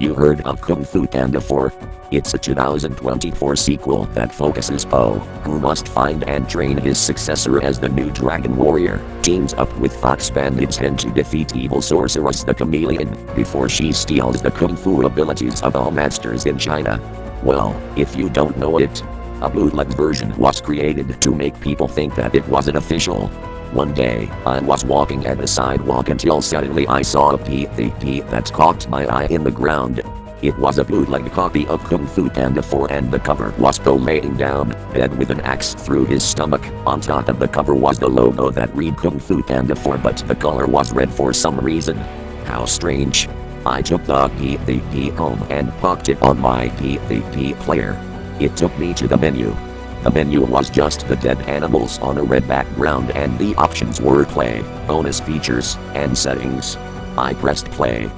You heard of Kung Fu Panda 4? It's a 2024 sequel that focuses Po, who must find and train his successor as the new Dragon Warrior, teams up with Fox Bandage Hen to defeat evil sorceress the Chameleon, before she steals the Kung Fu abilities of all masters in China. Well, if you don't know it, a bootleg version was created to make people think that it wasn't official. One day, I was walking at a sidewalk until suddenly I saw a PvP that caught my eye in the ground. It was a bootleg copy of Kung Fu Panda 4 and the cover was Po laying down, dead with an axe through his stomach. On top of the cover was the logo that read Kung Fu Panda 4, but the color was red for some reason. How strange. I took the PvP home and popped it on my PvP player. It took me to the menu. The menu was just the dead animals on a red background and the options were play, bonus features, and settings. I pressed play.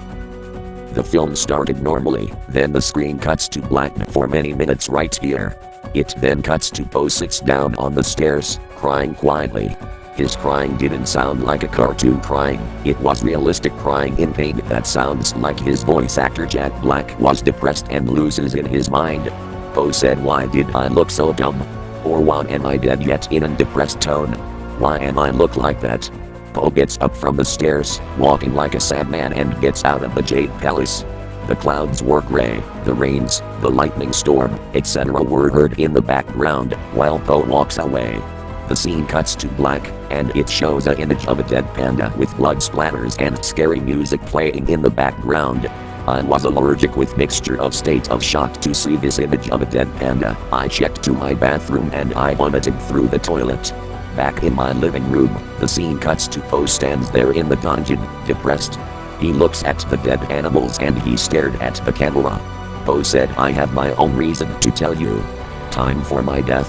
The film started normally, then the screen cuts to black for many minutes right here. It then cuts to Po sits down on the stairs, crying quietly. His crying didn't sound like a cartoon crying, it was realistic crying in pain that sounds like his voice actor Jack Black was depressed and loses in his mind. Po said, "Why did I look so dumb? Or why am I dead yet?" in a depressed tone. "Why am I look like that?" Po gets up from the stairs, walking like a sad man, and gets out of the Jade Palace. The clouds were gray, the rains, the lightning storm, etc. were heard in the background, while Po walks away. The scene cuts to black, and it shows an image of a dead panda with blood splatters and scary music playing in the background. I was allergic with mixture of state of shock to see this image of a dead panda. I checked to my bathroom and I vomited through the toilet. Back in my living room, the scene cuts to Po stands there in the dungeon, depressed. He looks at the dead animals and he stared at the camera. Po said, "I have my own reason to tell you. Time for my death."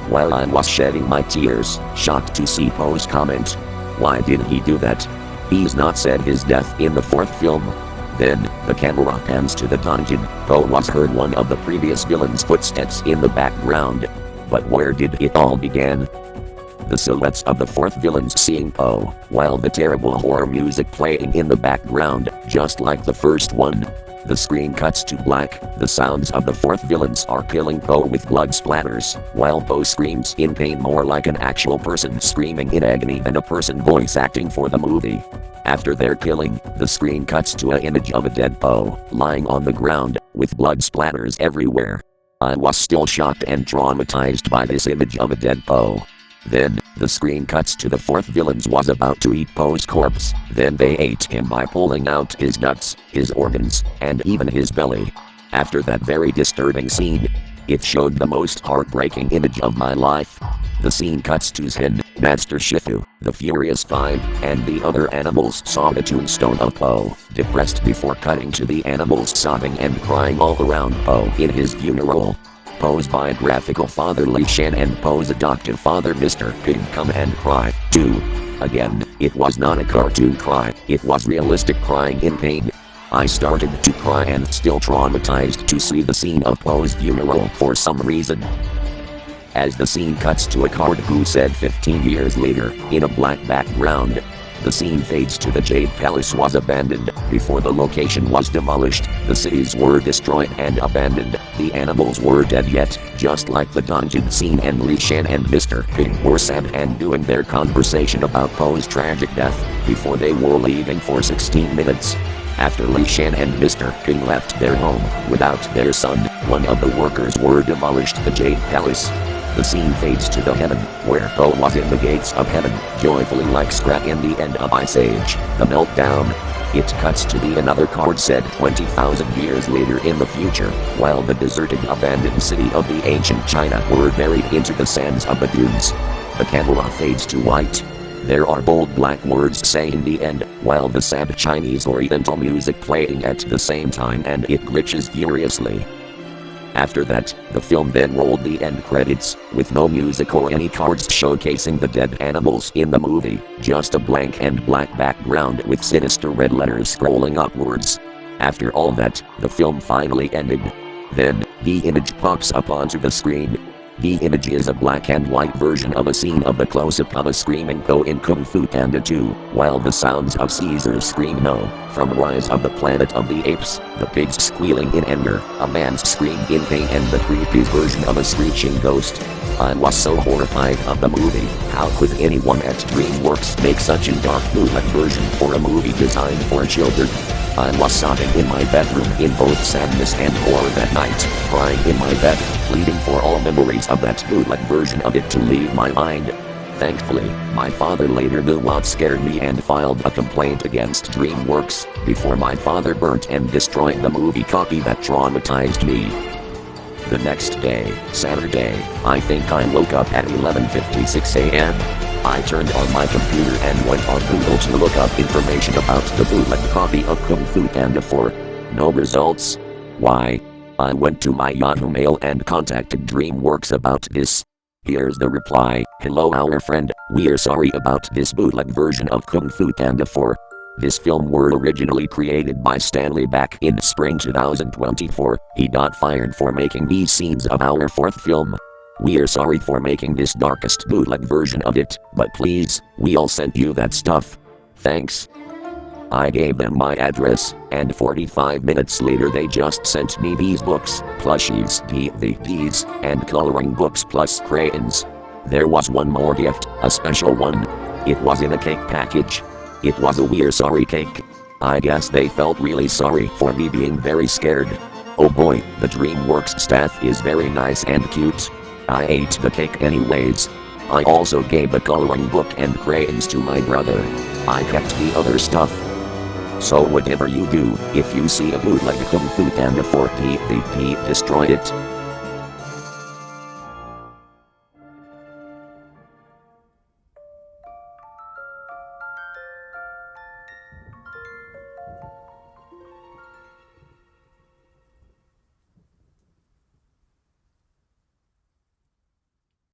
While I was shedding my tears, shocked to see Po's comment. Why did he do that? He's not said his death in the fourth film. Then, the camera pans to the dungeon. Po was heard one of the previous villain's footsteps in the background. But where did it all begin? The silhouettes of the fourth villains seeing Po, while the terrible horror music playing in the background, just like the first one. The screen cuts to black, the sounds of the fourth villains are killing Po with blood splatters, while Po screams in pain more like an actual person screaming in agony than a person voice acting for the movie. After their killing, the screen cuts to an image of a dead Po, lying on the ground, with blood splatters everywhere. I was still shocked and traumatized by this image of a dead Po. Then, the screen cuts to the fourth villains was about to eat Po's corpse, then they ate him by pulling out his guts, his organs, and even his belly. After that very disturbing scene, it showed the most heartbreaking image of my life. The scene cuts to Zen, Master Shifu, the Furious Five, and the other animals saw the tombstone of Po, depressed before cutting to the animals sobbing and crying all around Po in his funeral. Po's biographical father Li Shan and Po's adoptive father Mr. Pig come and cry, too. Again, it was not a cartoon cry, it was realistic crying in pain. I started to cry and still traumatized to see the scene of Po's funeral for some reason. As the scene cuts to a card who said 15 years later, in a black background. The scene fades to the Jade Palace was abandoned, before the location was demolished, the cities were destroyed and abandoned, the animals were dead yet, just like the dungeon scene, and Li Shan and Mr. Pig were sad and doing their conversation about Po's tragic death, before they were leaving for 16 minutes. After Li Shan and Mr. Pig left their home, without their son, one of the workers were demolished the Jade Palace. The scene fades to the heaven, where Po was in the gates of heaven, joyfully like Scrat in the end of Ice Age, the meltdown. It cuts to the another card said 20,000 years later in the future, while the deserted abandoned city of the ancient China were buried into the sands of the dunes. The camera fades to white. There are bold black words saying the end, while the sad Chinese oriental music playing at the same time, and it glitches furiously. After that, the film then rolled the end credits, with no music or any cards showcasing the dead animals in the movie, just a blank and black background with sinister red letters scrolling upwards. After all that, the film finally ended. Then, the image pops up onto the screen. The image is a black and white version of a scene of the close-up of a screaming Po in Kung Fu Panda 2, while the sounds of Caesar's scream no, from Rise of the Planet of the Apes, the pigs squealing in anger, a man's scream in pain and the creepy version of a screeching ghost. I was so horrified of the movie. How could anyone at DreamWorks make such a dark bootleg version for a movie designed for children? I was sobbing in my bedroom in both sadness and horror that night, crying in my bed, pleading for all memories of that bootleg version of it to leave my mind. Thankfully, my father later knew what scared me and filed a complaint against DreamWorks, before my father burnt and destroyed the movie copy that traumatized me. The next day, Saturday, I think I woke up at 11:56 a.m. I turned on my computer and went on Google to look up information about the bootleg copy of Kung Fu Panda 4. No results. Why? I went to my Yahoo Mail and contacted DreamWorks about this. Here's the reply. Hello our friend, we're sorry about this bootleg version of Kung Fu Panda 4. This film were originally created by Stanley back in spring 2024. He got fired for making these scenes of our fourth film. We're sorry for making this darkest bootleg version of it, but please, we'll send you that stuff. Thanks. I gave them my address, and 45 minutes later they just sent me these books, plushies, DVDs, and coloring books plus crayons. There was one more gift, a special one. It was in a cake package. It was a we're sorry cake. I guess they felt really sorry for me being very scared. Oh boy, the DreamWorks staff is very nice and cute. I ate the cake anyways. I also gave the coloring book and crayons to my brother. I kept the other stuff. So whatever you do, if you see a bootleg Kung Fu Panda 4 DVD, destroy it.